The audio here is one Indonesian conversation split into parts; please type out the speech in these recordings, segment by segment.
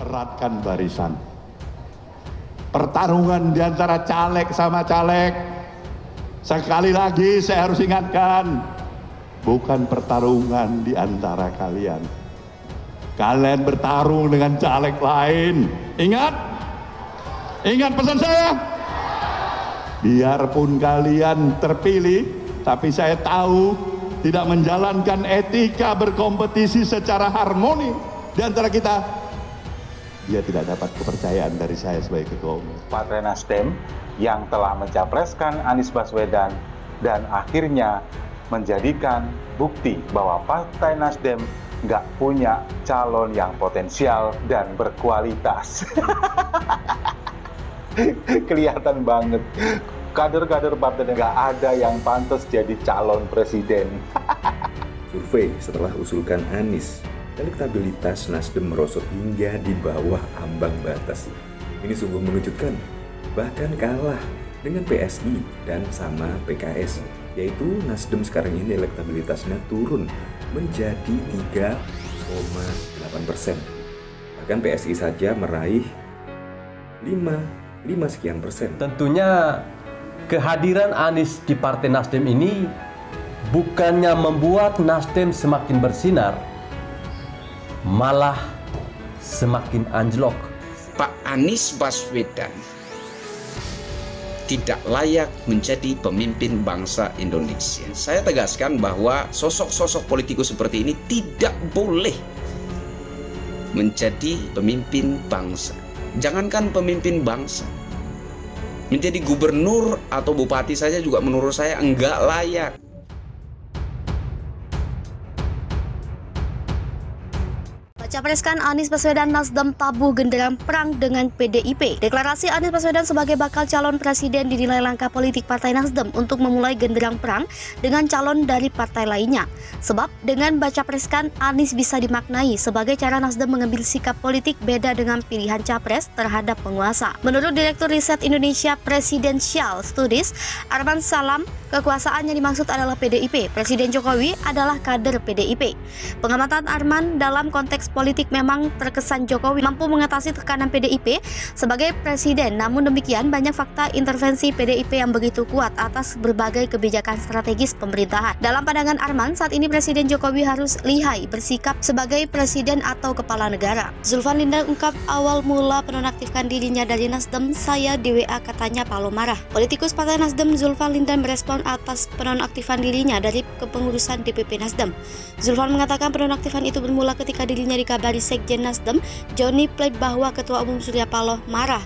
eratkan barisan. Pertarungan di antara caleg sama caleg, sekali lagi saya harus ingatkan, bukan pertarungan di antara kalian. Kalian bertarung dengan caleg lain. Ingat pesan saya. Biarpun kalian terpilih, tapi saya tahu tidak menjalankan etika berkompetisi secara harmoni di antara kita, dia tidak dapat kepercayaan dari saya sebagai ketua umum. Partai Nasdem yang telah mencapreskan Anies Baswedan dan akhirnya menjadikan bukti bahwa Partai Nasdem nggak punya calon yang potensial dan berkualitas. Kelihatan banget. Kader-kader partai nggak ada yang pantas jadi calon presiden. Survei setelah usulkan Anies, elektabilitas Nasdem merosot hingga di bawah ambang batas. Ini sungguh mengejutkan, bahkan kalah dengan PSI dan sama PKS, yaitu Nasdem sekarang ini elektabilitasnya turun menjadi 3,8%. Bahkan PSI saja meraih 5 sekian persen. Tentunya kehadiran Anies di Partai Nasdem ini bukannya membuat Nasdem semakin bersinar, malah semakin anjlok. Pak Anies Baswedan tidak layak menjadi pemimpin bangsa Indonesia. Saya tegaskan bahwa sosok-sosok politikus seperti ini tidak boleh menjadi pemimpin bangsa. Jangankan pemimpin bangsa, menjadi gubernur atau bupati saja juga menurut saya enggak layak. Capreskan Anies Baswedan, Nasdem tabuh genderang perang dengan PDIP. Deklarasi Anies Baswedan sebagai bakal calon presiden dinilai langkah politik Partai Nasdem untuk memulai genderang perang dengan calon dari partai lainnya. Sebab dengan bacapreskan Anies bisa dimaknai sebagai cara Nasdem mengambil sikap politik beda dengan pilihan capres terhadap penguasa. Menurut Direktur Riset Indonesia Presidential Studies, Arman Salam, kekuasaan yang dimaksud adalah PDIP. Presiden Jokowi adalah kader PDIP. Pengamatan Arman dalam konteks politik memang terkesan Jokowi mampu mengatasi tekanan PDIP sebagai presiden. Namun demikian, banyak fakta intervensi PDIP yang begitu kuat atas berbagai kebijakan strategis pemerintahan. Dalam pandangan Arman, saat ini Presiden Jokowi harus lihai bersikap sebagai presiden atau kepala negara. Zulfan Lindan ungkap awal mula penonaktifkan dirinya dari Nasdem, saya di WA katanya Paloh marah. Politikus Partai Nasdem Zulfan Lindan merespon atas penonaktifan dirinya dari kepengurusan DPP Nasdem. Zulfan mengatakan penonaktifan itu bermula ketika dirinya dikabari Sekjen Nasdem Joni Plate bahwa Ketua Umum Surya Paloh marah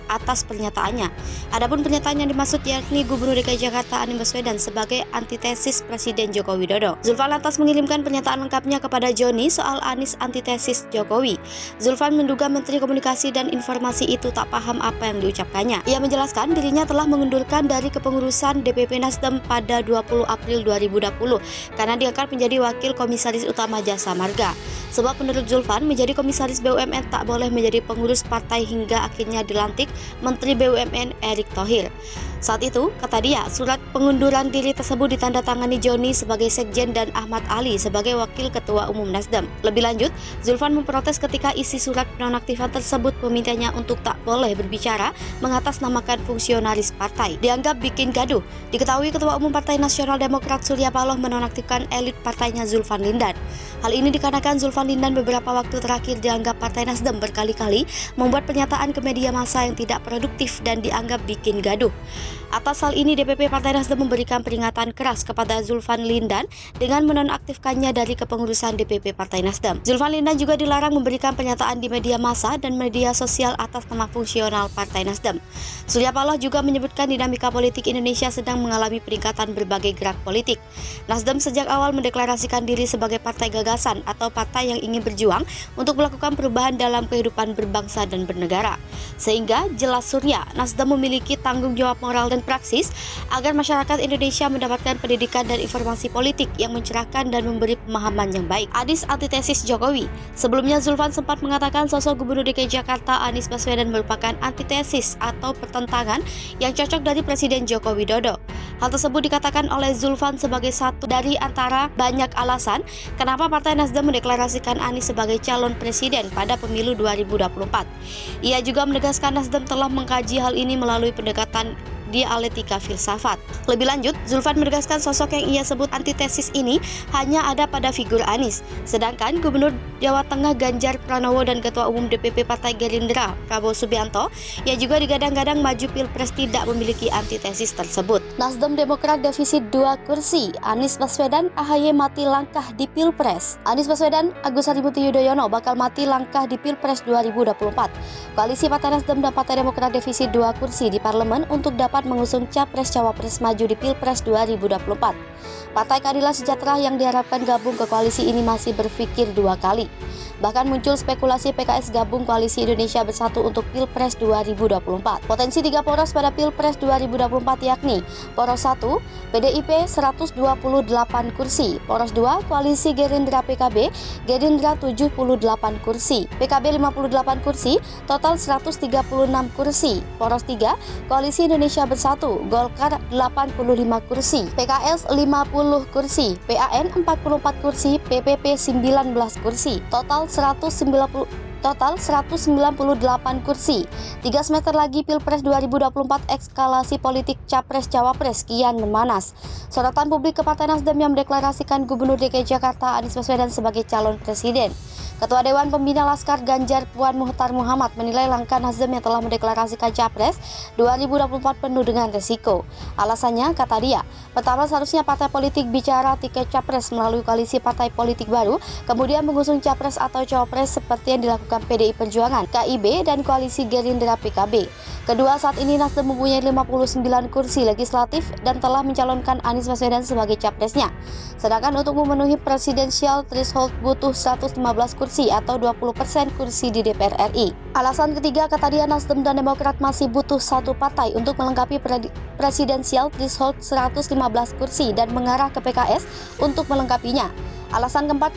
atas pernyataannya. Adapun pernyataan yang dimaksud yakni Gubernur DKI Jakarta Anies Baswedan sebagai antitesis Presiden Joko Widodo. Zulfan lantas mengirimkan pernyataan lengkapnya kepada Joni soal Anies antitesis Jokowi. Zulfan menduga Menteri Komunikasi dan Informasi itu tak paham apa yang diucapkannya. Ia menjelaskan dirinya telah mengundurkan dari kepengurusan DPP Nasdem pada 20 April 2020 karena diangkat menjadi Wakil Komisaris Utama Jasa Marga. Sebab menurut Zulfan, menjadi Komisaris BUMN tak boleh menjadi pengurus partai hingga akhirnya dilantik Menteri BUMN Erick Thohir. Saat itu, kata dia, surat pengunduran diri tersebut ditandatangani Joni sebagai Sekjen dan Ahmad Ali sebagai Wakil Ketua Umum Nasdem. Lebih lanjut, Zulfan memprotes ketika isi surat penonaktifan tersebut memintanya untuk tak boleh berbicara mengatasnamakan fungsionaris partai. Dianggap bikin gaduh. Diketahui Ketua Umum Partai Nasional Demokrat Surya Paloh menonaktifkan elit partainya Zulfan Lindan. Hal ini dikarenakan Zulfan Lindan beberapa waktu terakhir dianggap Partai Nasdem berkali-kali membuat pernyataan ke media massa yang tidak produktif dan dianggap bikin gaduh. Atas hal ini, DPP Partai Nasdem memberikan peringatan keras kepada Zulfan Lindan dengan menonaktifkannya dari kepengurusan DPP Partai Nasdem. Zulfan Lindan juga dilarang memberikan pernyataan di media massa dan media sosial atas nama fungsional Partai Nasdem. Surya Paloh juga menyebutkan dinamika politik Indonesia sedang mengalami peningkatan berbagai gerak politik. Nasdem sejak awal mendeklarasikan diri sebagai partai gagasan atau partai yang ingin berjuang untuk melakukan perubahan dalam kehidupan berbangsa dan bernegara. Sehingga jelas Surya, Nasdem memiliki tanggung jawab moral dan praksis agar masyarakat Indonesia mendapatkan pendidikan dan informasi politik yang mencerahkan dan memberi pemahaman yang baik. Anies antitesis Jokowi. Sebelumnya Zulfan sempat mengatakan sosok Gubernur DKI Jakarta Anies Baswedan merupakan antitesis atau pertentangan yang cocok dari Presiden Joko Widodo. Hal tersebut dikatakan oleh Zulfan sebagai satu dari antara banyak alasan kenapa Partai Nasdem mendeklarasikan Anies sebagai calon presiden pada pemilu 2024. Ia juga menegaskan Nasdem telah mengkaji hal ini melalui pendekatan dialektika filsafat. Lebih lanjut, Zulfan menegaskan sosok yang ia sebut antitesis ini hanya ada pada figur Anies, sedangkan Gubernur Jawa Tengah Ganjar Pranowo dan Ketua Umum DPP Partai Gerindra Prabowo Subianto yang juga digadang-gadang maju Pilpres tidak memiliki antitesis tersebut. Nasdem Demokrat defisit 2 kursi, Anies Baswedan AHY mati langkah di Pilpres. Anies Baswedan Agus Harimurti Yudhoyono bakal mati langkah di Pilpres 2024. Koalisi Partai Nasdem dan Partai Demokrat defisit 2 kursi di parlemen untuk dapat mengusung Capres-Cawapres maju di Pilpres 2024. Partai Keadilan Sejahtera yang diharapkan gabung ke koalisi ini masih berpikir 2 kali. Bahkan muncul spekulasi PKS gabung Koalisi Indonesia Bersatu untuk Pilpres 2024. Potensi 3 poros pada Pilpres 2024 yakni Poros 1, PDIP 128 kursi, Poros 2, Koalisi Gerindra PKB, Gerindra 78 kursi, PKB 58 kursi, total 136 kursi, Poros 3, Koalisi Indonesia Bersatu, Golkar 85 kursi, PKS 50 kursi, PAN 44 kursi, PPP 19 kursi, total 198 kursi. 3 semester lagi Pilpres 2024, eskalasi politik Capres-Cawapres kian memanas. Sorotan publik ke Partai Nasdem yang mendeklarasikan Gubernur DKI Jakarta Anies Baswedan sebagai calon presiden. Ketua Dewan Pembina Laskar Ganjar Puan Muhtar Muhammad menilai langkah Nasdem yang telah mendeklarasikan Capres 2024 penuh dengan resiko. Alasannya, kata dia, pertama seharusnya partai politik bicara tiket Capres melalui koalisi partai politik baru, kemudian mengusung Capres atau Cawapres seperti yang dilakukan PDI Perjuangan, KIB, dan koalisi Gerindra PKB. Kedua, saat ini Nasdem mempunyai 59 kursi legislatif dan telah mencalonkan Anies Baswedan sebagai capresnya. Sedangkan untuk memenuhi presidensial threshold butuh 115 kursi atau 20% kursi di DPR RI. Alasan ketiga, kata dia, Nasdem dan Demokrat masih butuh satu partai untuk melengkapi presidensial threshold 115 kursi dan mengarah ke PKS untuk melengkapinya. Alasan keempat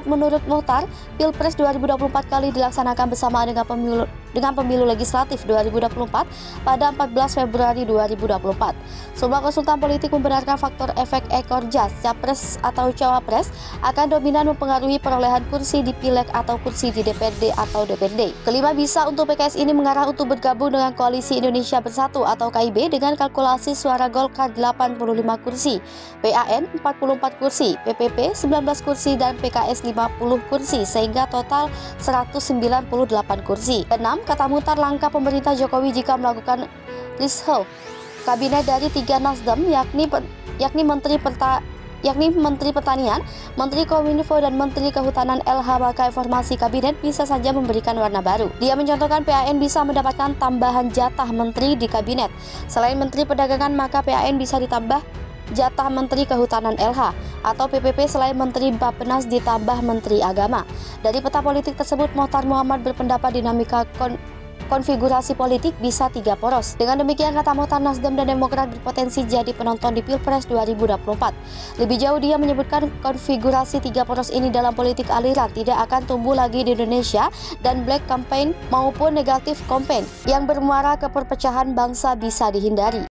menurut Muhtar, Pilpres 2024 kali dilaksanakan bersamaan dengan pemilu legislatif 2024 pada 14 Februari 2024. Semua konsultan politik membenarkan faktor efek ekor jas, Capres atau Cawapres akan dominan mempengaruhi perolehan kursi di Pileg atau kursi di DPRD atau DPRD. Kelima, bisa untuk PKS ini mengarah untuk bergabung dengan Koalisi Indonesia Bersatu atau KIB dengan kalkulasi suara Golkar 85 kursi, PAN 44 kursi, PPP 19 kursi, dan PKS 50 kursi sehingga total 198 kursi. 6, kata Muhtar, langkah pemerintah Jokowi jika melakukan reshuffle kabinet dari 3 Nasdem yakni Menteri Pertanian, Menteri Kominfo, dan Menteri Kehutanan LH, maka informasi kabinet bisa saja memberikan warna baru. Dia mencontohkan PAN bisa mendapatkan tambahan jatah menteri di kabinet. Selain Menteri Perdagangan, maka PAN bisa ditambah jatah Menteri Kehutanan LH, atau PPP selain Menteri Bappenas ditambah Menteri Agama. Dari peta politik tersebut, Muhtar Muhammad berpendapat dinamika konfigurasi politik bisa 3 poros. Dengan demikian, kata Muhtar, Nasdem dan Demokrat berpotensi jadi penonton di Pilpres 2024. Lebih jauh, dia menyebutkan konfigurasi 3 poros ini dalam politik aliran tidak akan tumbuh lagi di Indonesia dan black campaign maupun negatif campaign yang bermuara ke perpecahan bangsa bisa dihindari.